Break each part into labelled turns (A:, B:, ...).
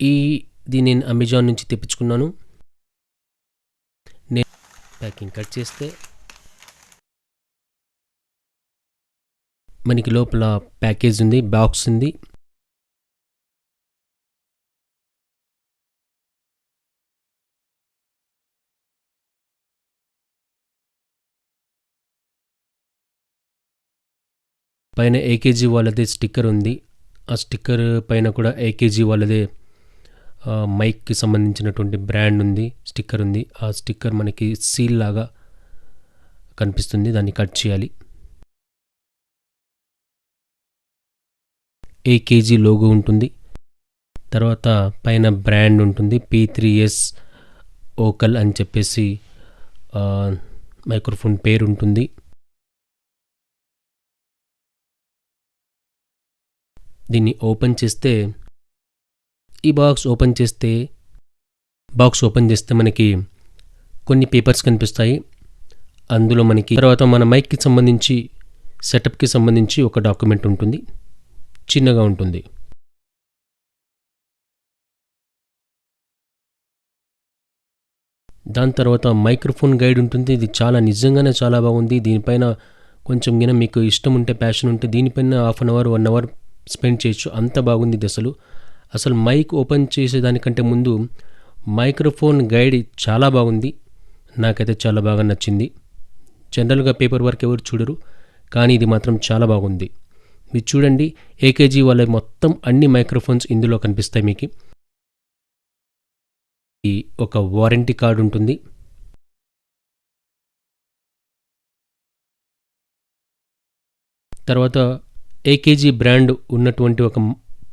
A: ఇది నేను అమెజాన్ నుంచి తెప్పించుకున్నాను. నేను ప్యాకింగ్ కట్ చేస్తే మనకి లోపల ప్యాకేజ్ ఉంది, బాక్స్ ఉంది. పైన ఏకేజీ వాళ్ళదే స్టిక్కర్ ఉంది. ఆ స్టిక్కర్ పైన కూడా ఏకేజీ వాళ్ళదే మైక్కి సంబంధించినటువంటి బ్రాండ్ ఉంది, స్టిక్కర్ ఉంది. ఆ స్టిక్కర్ మనకి సీల్ లాగా కనిపిస్తుంది, దాన్ని కట్ చేయాలి. ఏకేజీ లోగో ఉంటుంది. తర్వాత పైన బ్రాండ్ ఉంటుంది, P3S ఓకల్ అని చెప్పేసి మైక్రోఫోన్ పేరు ఉంటుంది. దీన్ని ఓపెన్ చేస్తే ఈ బాక్స్ ఓపెన్ చేస్తే మనకి కొన్ని పేపర్స్ కనిపిస్తాయి. అందులో మనకి తర్వాత మన మైక్కి సంబంధించి సెటప్కి సంబంధించి ఒక డాక్యుమెంట్ ఉంటుంది, చిన్నగా ఉంటుంది. దాని తర్వాత మైక్రోఫోన్ గైడ్ ఉంటుంది. ఇది నిజంగానే చాలా బాగుంది. దీనిపైన కొంచెం మీకు ఇష్టం ఉంటే, ప్యాషన్ ఉంటే దీనిపైన 1/2 అవర్ 1 అవర్ స్పెండ్ చేయొచ్చు, అంత బాగుంది ఇది. అసలు మైక్ ఓపెన్ చేసేదానికంటే ముందు మైక్రోఫోన్ గైడ్ చాలా బాగుంది, నాకైతే చాలా బాగా నచ్చింది. జనరల్గా పేపర్ వర్క్ ఎవరు చూడరు, కానీ ఇది మాత్రం చాలా బాగుంది. మీరు చూడండి, ఏకేజీ వాళ్ళ మొత్తం అన్ని మైక్రోఫోన్స్ ఇందులో కనిపిస్తాయి మీకు. ఈ ఒక వారంటీ కార్డు ఉంటుంది. తర్వాత ఏకేజీ బ్రాండ్ ఉన్నటువంటి ఒక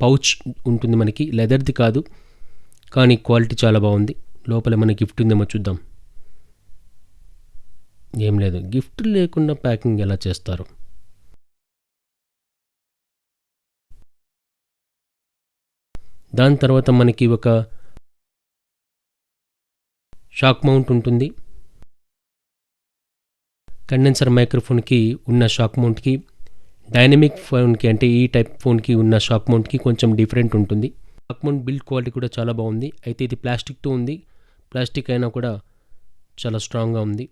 A: పౌచ్ ఉంటుంది మనకి, లెదర్ది కాదు కానీ క్వాలిటీ చాలా బాగుంది. లోపల మన గిఫ్ట్ ఉందేమో చూద్దాం. ఏం లేదు, గిఫ్ట్ లేకుండా ప్యాకింగ్ ఎలా చేస్తారు? దాని తర్వాత మనకి ఒక షాక్ మౌంట్ ఉంటుంది. కండెన్సర్ మైక్రోఫోన్కి ఉన్న షాక్ మౌంట్కి, డైనమిక్ ఫోన్కి అంటే ఈ టైప్ ఫోన్కి ఉన్న షాక్ మౌంట్కి కొంచెం డిఫరెంట్ ఉంటుంది. షాక్ మౌంట్ బిల్డ్ క్వాలిటీ కూడా చాలా బాగుంది. అయితే ఇది ప్లాస్టిక్తో ఉంది, ప్లాస్టిక్ అయినా కూడా చాలా స్ట్రాంగ్గా ఉంది.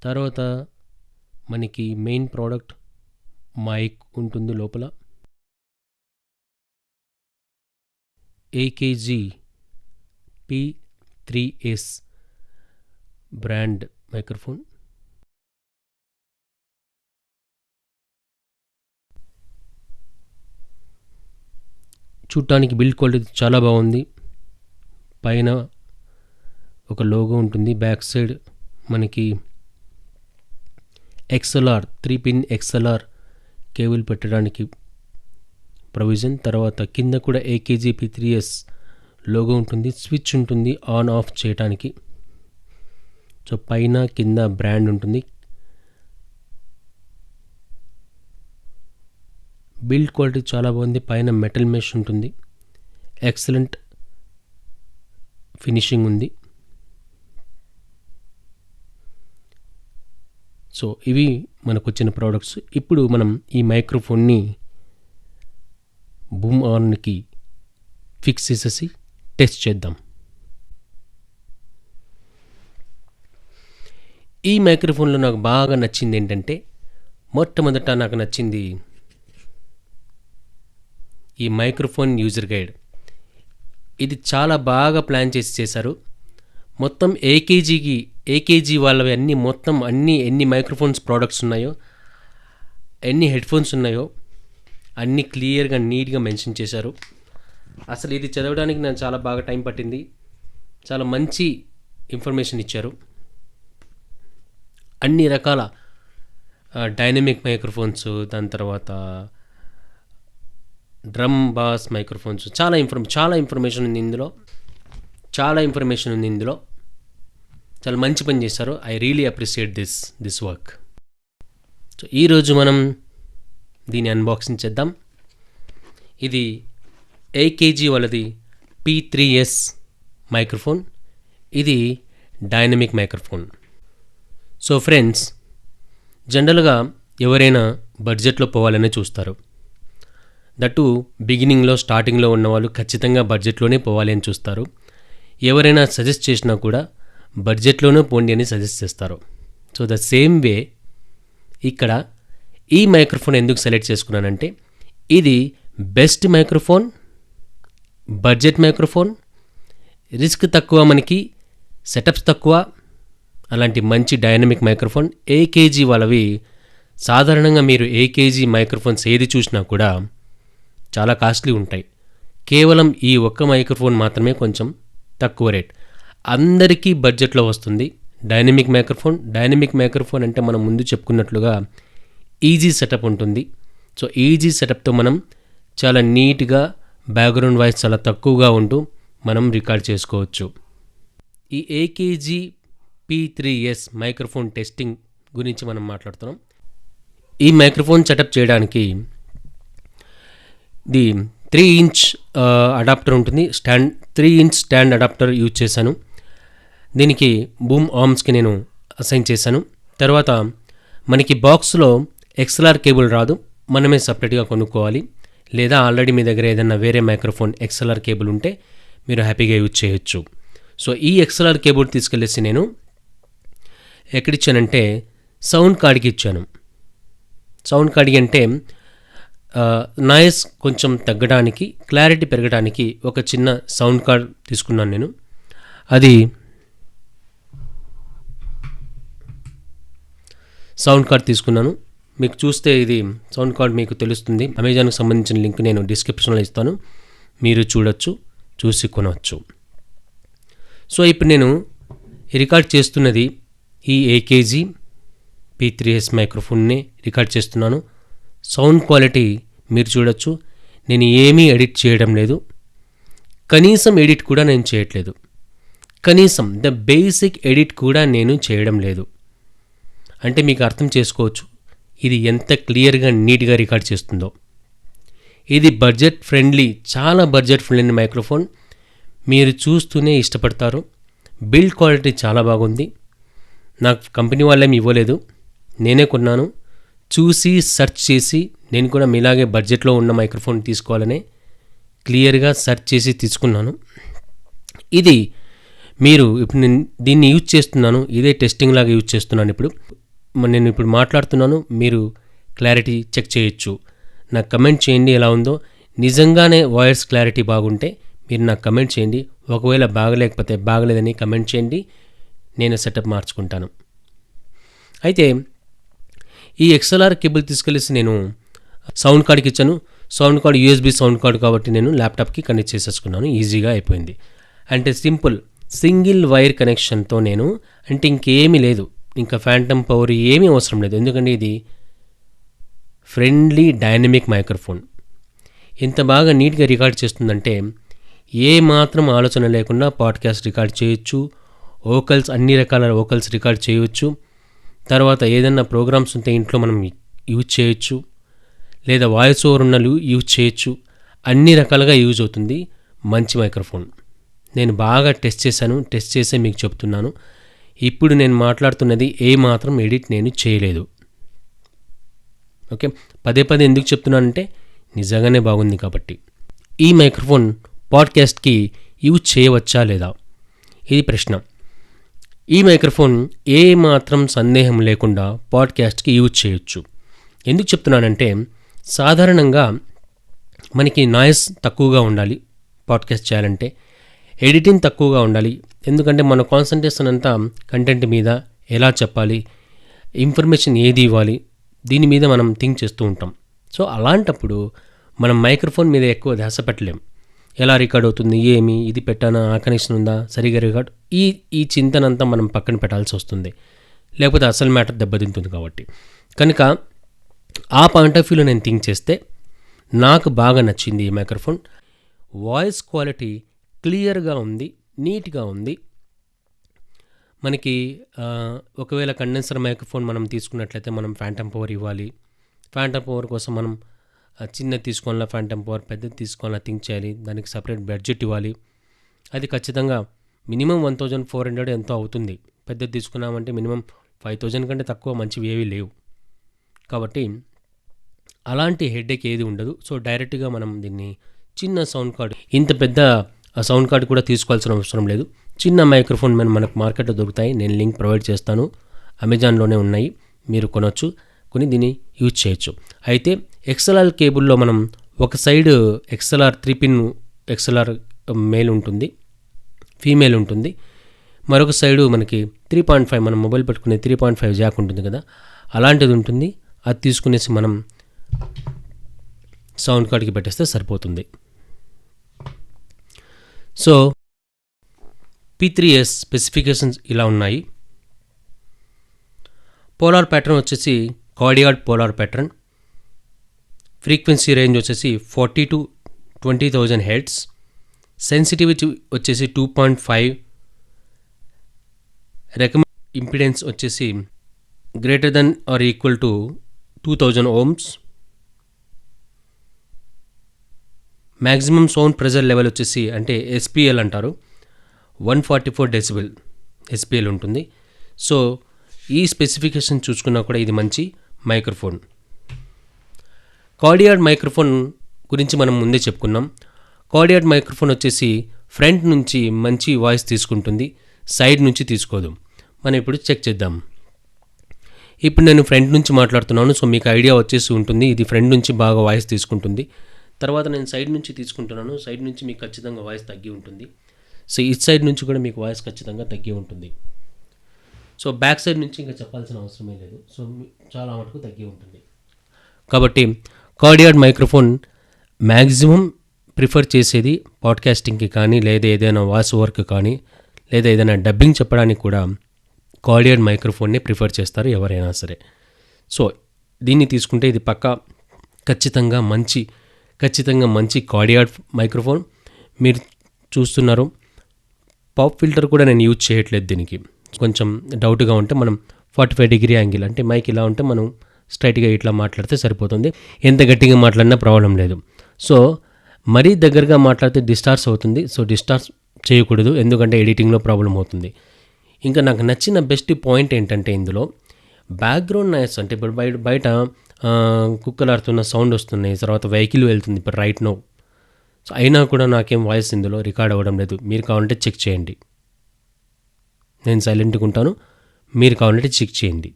A: తర్వాత మనకి మెయిన్ ప్రోడక్ట్ మైక్ ఉంటుంది లోపల. AKG P3S brand microphone. చూడటానికి బిల్డ్ క్వాలిటీ చాలా బాగుంది. పైన ఒక లోగో ఉంటుంది, బ్యాక్ సైడ్ మనకి XLR 3-pin XLR కేబుల్ పెట్టడానికి ప్రొవిజన్. తర్వాత కింద కూడా ఏకేజీ P3S లోగో ఉంటుంది, స్విచ్ ఉంటుంది ఆన్ ఆఫ్ చేయడానికి. సో పైన కింద బ్రాండ్ ఉంటుంది. బిల్డ్ క్వాలిటీ చాలా బాగుంది. పైన మెటల్ మెష్ ఉంటుంది, ఎక్సలెంట్ ఫినిషింగ్ ఉంది. సో ఇవి మనకు వచ్చిన ప్రోడక్ట్స్. ఇప్పుడు మనం ఈ మైక్రోఫోన్ని బూమ్ ఆన్కి ఫిక్స్ చేసేసి టెస్ట్ చేద్దాం. ఈ మైక్రోఫోన్లో నాకు బాగా నచ్చింది ఏంటంటే, మొట్టమొదట నాకు నచ్చింది ఈ మైక్రోఫోన్ యూజర్ గైడ్. ఇది చాలా బాగా ప్లాన్ చేశారు. మొత్తం ఏకేజీ వాళ్ళవి అన్నీ మొత్తం ఎన్ని మైక్రోఫోన్స్ ప్రోడక్ట్స్ ఉన్నాయో, ఎన్ని హెడ్ఫోన్స్ ఉన్నాయో అన్నీ క్లియర్గా నీట్గా మెన్షన్ చేశారు. అసలు ఇది చదవడానికి నాకు చాలా బాగా టైం పట్టింది. చాలా మంచి ఇన్ఫర్మేషన్ ఇచ్చారు. అన్ని రకాల డైనమిక్ మైక్రోఫోన్స్, దాని తర్వాత డ్రమ్ బాస్ మైక్రోఫోన్స్, చాలా ఇన్ఫర్మేషన్ ఉంది ఇందులో. చాలా మంచి పని చేశారు. I really appreciate this work. So ఈరోజు మనం దీన్ని అన్బాక్సింగ్ చేద్దాం. ఇది ఏకేజీ వాళ్ళది P3S మైక్రోఫోన్. ఇది డైనమిక్ మైక్రోఫోన్. సో ఫ్రెండ్స్, జనరల్గా ఎవరైనా బడ్జెట్లో పోవాలనే చూస్తారు. దట్టు బిగినింగ్లో స్టార్టింగ్లో ఉన్నవాళ్ళు ఖచ్చితంగా బడ్జెట్లోనే పోవాలి అని చూస్తారు. ఎవరైనా సజెస్ట్ చేసినా కూడా బడ్జెట్లోనే పోండి అని సజెస్ట్ చేస్తారు. సో ద సేమ్ వే ఇక్కడ ఈ మైక్రోఫోన్ ఎందుకు సెలెక్ట్ చేసుకున్నానంటే, ఇది best microphone, budget microphone, risk తక్కువ, మనకి సెటప్స్ తక్కువ, అలాంటి మంచి డైనమిక్ మైక్రోఫోన్. ఏకేజీ వాళ్ళవి సాధారణంగా మీరు ఏకేజీ మైక్రోఫోన్స్ ఏది చూసినా కూడా చాలా కాస్ట్లీ ఉంటాయి. కేవలం ఈ ఒక్క మైక్రోఫోన్ మాత్రమే కొంచెం తక్కువ రేట్, అందరికీ బడ్జెట్లో వస్తుంది. డైనమిక్ మైక్రోఫోన్ అంటే మనం ముందు చెప్పుకున్నట్లుగా ఈజీ సెటప్ ఉంటుంది. సో ఈజీ సెటప్తో మనం చాలా నీట్గా బ్యాక్గ్రౌండ్ వాయిస్ చాలా తక్కువగా ఉంటూ మనం రికార్డ్ చేసుకోవచ్చు. ఈ ఏకేజీ P3S మైక్రోఫోన్ టెస్టింగ్ గురించి మనం మాట్లాడుతున్నాం. ఈ మైక్రోఫోన్ సెటప్ చేయడానికి ది 3 ఇంచ్ అడాప్టర్ ఉంటుంది. 3 ఇంచ్ స్టాండ్ అడాప్టర్ యూజ్ చేశాను. దీనికి బూమ్ ఆర్మ్స్కి నేను అసైన్ చేశాను. తర్వాత మనకి బాక్స్లో XLR కేబుల్ రాదు, మనమే సపరేట్గా కొనుక్కోవాలి. లేదా ఆల్రెడీ మీ దగ్గర ఏదైనా వేరే మైక్రోఫోన్ XLR కేబుల్ ఉంటే మీరు హ్యాపీగా యూజ్ చేయొచ్చు. సో ఈ XLR కేబుల్ తీసుకెళ్ళేసి నేను ఎక్కడిచ్చానంటే సౌండ్ కార్డ్కి ఇచ్చాను. సౌండ్ కార్డ్కి అంటే నాయిస్ కొంచెం తగ్గడానికి, క్లారిటీ పెరగడానికి ఒక చిన్న సౌండ్ కార్డ్ తీసుకున్నాను నేను. అది సౌండ్ కార్డ్ తీసుకున్నాను. మీకు చూస్తే ఇది సౌండ్ కార్డ్ మీకు తెలుస్తుంది. అమెజాన్కి సంబంధించిన లింక్ నేను డిస్క్రిప్షన్లో ఇస్తాను, మీరు చూసి కొనవచ్చు. సో ఇప్పుడు నేను రికార్డ్ చేస్తున్నది ఈ ఏకేజీ P3S మైక్రోఫోన్నే రికార్డ్ చేస్తున్నాను. సౌండ్ క్వాలిటీ మీరు చూడొచ్చు. నేను ఏమీ ఎడిట్ చేయడం లేదు, కనీసం ఎడిట్ కూడా నేను చేయట్లేదు. కనీసం ద బేసిక్ ఎడిట్ కూడా నేను చేయడం లేదు. అంటే మీకు అర్థం చేసుకోవచ్చు ఇది ఎంత క్లియర్గా నీట్గా రికార్డ్ చేస్తుందో. ఇది బడ్జెట్ ఫ్రెండ్లీ, చాలా బడ్జెట్ ఫ్రెండ్లీ మైక్రోఫోన్. మీరు చూస్తూనే ఇష్టపడతారు. బిల్డ్ క్వాలిటీ చాలా బాగుంది. నాకు కంపెనీ వాళ్ళేమి ఇవ్వలేదు, నేనే కొన్నాను. చూసి సెర్చ్ చేసి, నేను కూడా మీలాగే బడ్జెట్లో ఉన్న మైక్రోఫోన్ తీసుకోవాలనే క్లియర్గా సెర్చ్ చేసి తీసుకున్నాను. ఇది మీరు ఇప్పుడు నేను దీన్ని యూజ్ చేస్తున్నాను, ఇదే టెస్టింగ్ లాగా యూజ్ చేస్తున్నాను. నేను ఇప్పుడు మాట్లాడుతున్నాను, మీరు క్లారిటీ చెక్ చేయొచ్చు. నాకు కమెంట్ చేయండి ఎలా ఉందో. నిజంగానే వాయిస్ క్లారిటీ బాగుంటే మీరు నాకు కమెంట్ చేయండి. ఒకవేళ బాగలేకపోతే బాగలేదని కమెంట్ చేయండి, నేను సెటప్ మార్చుకుంటాను. అయితే ఈ XLR కేబుల్ తీసుకెళ్ళేసి నేను సౌండ్ కార్డ్కి ఇచ్చాను. Sound card USB sound card కాబట్టి నేను ల్యాప్టాప్కి కనెక్ట్ చేసేసుకున్నాను. ఈజీగా అయిపోయింది. అంటే సింగిల్ వైర్ కనెక్షన్తో నేను, అంటే ఇంకేమీ లేదు, ఇంకా ఫ్యాంటమ్ పవర్ ఏమీ అవసరం లేదు. ఎందుకంటే ఇది ఫ్రెండ్లీ డైనమిక్ మైక్రోఫోన్. ఎంత బాగా నీట్గా రికార్డ్ చేస్తుందంటే ఏ మాత్రం ఆలోచన లేకుండా పాడ్కాస్ట్ రికార్డ్ చేయొచ్చు. వోకల్స్, అన్ని రకాల వోకల్స్ రికార్డ్ చేయవచ్చు. తర్వాత ఏదైనా ప్రోగ్రామ్స్ ఉంటే ఇంట్లో మనం యూజ్ చేయొచ్చు, లేదా వాయిస్ ఓవర్ ఉన్నలు యూజ్ చేయొచ్చు. అన్ని రకాలుగా యూజ్ అవుతుంది మంచి మైక్రోఫోన్. నేను బాగా టెస్ట్ చేసే మీకు చెప్తున్నాను. ఇప్పుడు నేను మాట్లాడుతున్నది ఏ మాత్రం ఎడిట్ నేను చేయలేదు. ఓకే, పదే ఎందుకు చెప్తున్నానంటే నిజంగానే బాగుంది కాబట్టి. ఈ మైక్రోఫోన్ పాడ్కాస్ట్కి యూజ్ చేయవచ్చా లేదా, ఇది ప్రశ్న. ఈ మైక్రోఫోన్ ఏ మాత్రం సందేహం లేకుండా పాడ్కాస్ట్కి యూజ్ చేయొచ్చు. ఎందుకు చెప్తున్నానంటే, సాధారణంగా మనకి నాయిస్ తక్కువగా ఉండాలి పాడ్కాస్ట్ చేయాలంటే, ఎడిటింగ్ తక్కువగా ఉండాలి. ఎందుకంటే మన కాన్సన్ట్రేషన్ అంతా కంటెంట్ మీద, ఎలా చెప్పాలి, ఇన్ఫర్మేషన్ ఏది ఇవ్వాలి, దీని మీద మనం థింక్ చేస్తూ ఉంటాం. సో అలాంటప్పుడు మనం మైక్రోఫోన్ మీద ఎక్కువ ధ్యాస పెట్టలేం. ఎలా రికార్డ్ అవుతుంది, ఇది పెట్టానా, ఆ కనెక్షన్ ఉందా, సరిగా రికార్డ్, ఈ చింతనంతా మనం పక్కన పెట్టాల్సి వస్తుంది. లేకపోతే అసలు మ్యాటర్ దెబ్బతింటుంది. కాబట్టి కనుక ఆ పాయింట్ ఆఫ్ వ్యూలో నేను థింక్ చేస్తే నాకు బాగా నచ్చింది ఈ మైక్రోఫోన్. వాయిస్ క్వాలిటీ క్లియర్గా ఉంది, నీట్గా ఉంది. మనకి ఒకవేళ కండెన్సర్ మైక్రోఫోన్ మనం తీసుకున్నట్లయితే మనం ఫ్యాంటమ్ పవర్ ఇవ్వాలి. ఫ్యాంటమ్ పవర్ కోసం మనం చిన్నది తీసుకోవాలా, ఫ్యాంటమ్ పవర్ పెద్దది తీసుకోవాలా థింక్ చేయాలి. దానికి సపరేట్ బడ్జెట్ ఇవ్వాలి. అది ఖచ్చితంగా మినిమం 1400 ఎంతో అవుతుంది. పెద్దది తీసుకున్నామంటే మినిమం 5000 కంటే తక్కువ మంచివి ఏవీ లేవు. కాబట్టి అలాంటి హెడేక్ ఏది ఉండదు. సో డైరెక్ట్గా మనం దీన్ని చిన్న సౌండ్ కార్డ్, ఇంత పెద్ద సౌండ్ కార్డ్ కూడా తీసుకోవాల్సిన అవసరం లేదు. చిన్న మైక్రోఫోన్ మనకు మార్కెట్లో దొరుకుతాయి. నేను లింక్ ప్రొవైడ్ చేస్తాను. అమెజాన్లోనే ఉన్నాయి, మీరు కొనవచ్చు, కొని దీన్ని యూజ్ చేయొచ్చు. అయితే XLR కేబుల్లో మనం ఒక side XLR 3 pin XLR male ఉంటుంది, ఫీమేల్ ఉంటుంది. మరొక సైడు మనకి 3.5 మనం మొబైల్ పెట్టుకునే 3.5 జాక్ ఉంటుంది కదా, అలాంటిది ఉంటుంది. అది తీసుకునేసి మనం సౌండ్ కార్డ్కి పెట్టేస్తే సరిపోతుంది. సో P3S స్పెసిఫికేషన్స్ ఇలా ఉన్నాయి. పోలార్ ప్యాటర్న్ వచ్చేసి cardioid polar pattern. Frequency range వచ్చేసి 40 to 20,000 Hz. సెన్సిటివిటీ వచ్చేసి 2.5. రికమెండ్ ఇంపిడెన్స్ వచ్చేసి greater than or equal to 2000 ohms. Maximum sound pressure level వచ్చేసి అంటే SPL అంటారు, 144 డెసిబెల్ SPL ఉంటుంది. సో ఈ స్పెసిఫికేషన్ చూసుకున్నా కూడా ఇది మంచి మైక్రోఫోన్. కార్డియాడ్ మైక్రోఫోన్ గురించి మనం ముందే చెప్పుకున్నాం. కార్డియాడ్ మైక్రోఫోన్ వచ్చేసి ఫ్రంట్ నుంచి మంచి వాయిస్ తీసుకుంటుంది, సైడ్ నుంచి తీసుకోదు. మనం ఇప్పుడు చెక్ చేద్దాం. ఇప్పుడు నేను ఫ్రంట్ నుంచి మాట్లాడుతున్నాను, సో మీకు ఐడియా వచ్చేసి ఉంటుంది ఇది ఫ్రంట్ నుంచి బాగా వాయిస్ తీసుకుంటుంది. తర్వాత నేను సైడ్ నుంచి తీసుకుంటున్నాను, సైడ్ నుంచి మీకు ఖచ్చితంగా వాయిస్ తగ్గి ఉంటుంది. సో ఈ సైడ్ నుంచి కూడా మీకు వాయిస్ ఖచ్చితంగా తగ్గి ఉంటుంది. సో బ్యాక్ సైడ్ నుంచి ఇంకా చెప్పాల్సిన అవసరమే లేదు. సో చాలా మటుకు తగ్గి ఉంటుంది. కాబట్టి కార్డియాడ్ మైక్రోఫోన్ మ్యాక్సిమం ప్రిఫర్ చేసేది పాడ్కాస్టింగ్కి కానీ, లేదా ఏదైనా వాయిస్ వర్క్ కానీ, లేదా ఏదైనా డబ్బింగ్ చెప్పడానికి కూడా కార్డియాడ్ మైక్రోఫోన్నే ప్రిఫర్ చేస్తారు ఎవరైనా సరే. సో దీన్ని తీసుకుంటే ఇది పక్కా ఖచ్చితంగా మంచి కార్డియాడ్ మైక్రోఫోన్. మీరు చూస్తున్నారు, పాప్ ఫిల్టర్ కూడా నేను యూజ్ చేయట్లేదు దీనికి. కొంచెం డౌట్గా ఉంటే మనం 45 డిగ్రీ యాంగిల్ అంటే మైక్ ఇలా ఉంటే మనం స్ట్రైట్గా ఇట్లా మాట్లాడితే సరిపోతుంది. ఎంత గట్టిగా మాట్లాడినా ప్రాబ్లం లేదు. సో మరీ దగ్గరగా మాట్లాడితే డిస్టార్స్ అవుతుంది. సో డిస్టార్స్ చేయకూడదు, ఎందుకంటే ఎడిటింగ్లో ప్రాబ్లం అవుతుంది. ఇంకా నాకు నచ్చిన బెస్ట్ పాయింట్ ఏంటంటే ఇందులో బ్యాక్గ్రౌండ్ నాయిస్, అంటే ఇప్పుడు బయట కుక్కలాడుతున్న సౌండ్ వస్తున్నాయి, తర్వాత వెహికల్ వెళ్తుంది ఇప్పుడు రైట్ నో. సో అయినా కూడా నాకేం వాయిస్ ఇందులో రికార్డ్ అవ్వడం లేదు. మీరు కావాలంటే చెక్ చేయండి, నేను సైలెంట్గా ఉంటాను, మీరు కావాలంటే చెక్ చేయండి.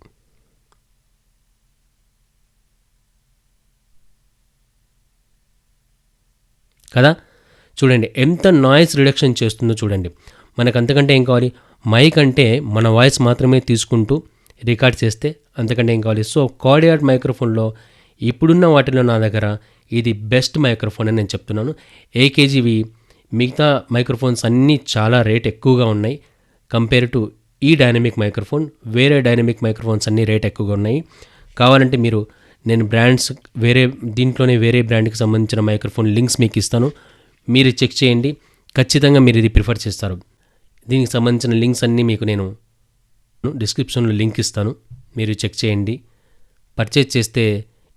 A: కదా, చూడండి ఎంత నాయిస్ రిడక్షన్ చేస్తుందో చూడండి. మనకు అంతకంటే ఏం కావాలి? మైక్ అంటే మన వాయిస్ మాత్రమే తీసుకుంటూ రికార్డ్ చేస్తే అంతకంటే ఏం కావాలి? సో కార్డియాడ్ మైక్రోఫోన్లో ఇప్పుడున్న వాటిలో నా దగ్గర ఇది బెస్ట్ మైక్రోఫోన్ అని నేను చెప్తున్నాను. AKGవి మిగతా మైక్రోఫోన్స్ అన్నీ చాలా రేట్ ఎక్కువగా ఉన్నాయి కంపేర్ టు ఈ డైనమిక్ మైక్రోఫోన్. వేరే డైనమిక్ మైక్రోఫోన్స్ అన్నీ రేట్ ఎక్కువగా ఉన్నాయి. కావాలంటే నేను బ్రాండ్స్ దీంట్లోనే వేరే బ్రాండ్కి సంబంధించిన మైక్రోఫోన్ లింక్స్ మీకు ఇస్తాను, మీరు చెక్ చేయండి. ఖచ్చితంగా మీరు ఇది ప్రిఫర్ చేస్తారు. దీనికి సంబంధించిన లింక్స్ అన్నీ మీకు నేను డిస్క్రిప్షన్లో లింక్ ఇస్తాను, మీరు చెక్ చేయండి. పర్చేజ్ చేస్తే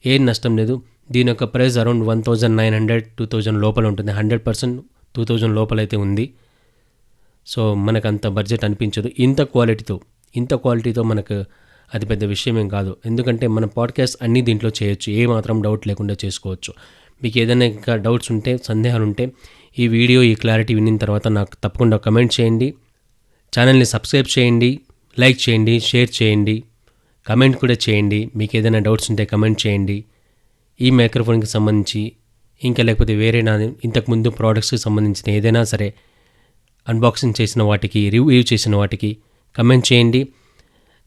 A: ఏం నష్టం లేదు. దీని యొక్క ప్రైస్ అరౌండ్ 1900-2000 లోపల ఉంటుంది. 100% 2000 లోపలైతే ఉంది. సో మనకు అంత బడ్జెట్ అనిపించదు. ఇంత క్వాలిటీతో మనకు అది పెద్ద విషయం ఏం కాదు, ఎందుకంటే మన పాడ్కాస్ట్ అన్నీ దీంట్లో చేయొచ్చు, ఏ మాత్రం డౌట్ లేకుండా చేసుకోవచ్చు. మీకు ఏదైనా ఇంకా డౌట్స్ ఉంటే, సందేహాలు ఉంటే, ఈ వీడియో ఈ క్లారిటీ విన్న తర్వాత నాకు తప్పకుండా కమెంట్ చేయండి. ఛానల్ని సబ్స్క్రైబ్ చేయండి, లైక్ చేయండి, షేర్ చేయండి, కమెంట్ కూడా చేయండి. మీకు ఏదైనా డౌట్స్ ఉంటే కమెంట్ చేయండి. ఈ మైక్రోఫోన్కి సంబంధించి ఇంకా లేకపోతే వేరే ఇంతకుముందు ప్రోడక్ట్స్కి సంబంధించిన ఏదైనా సరే అన్బాక్సింగ్ చేసిన వాటికి, రివ్యూ చేసిన వాటికి కమెంట్ చేయండి.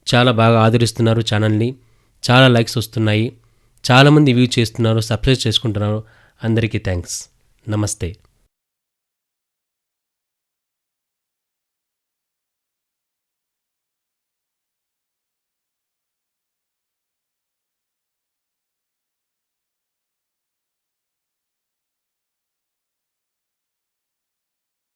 A: చాలా బాగా ఆదరిస్తున్నారు ఛానల్ని, చాలా లైక్స్ వస్తున్నాయి, చాలామంది వ్యూ చేస్తున్నారు, సబ్స్క్రైబ్ చేసుకుంటున్నారు. అందరికీ థ్యాంక్స్. నమస్తే.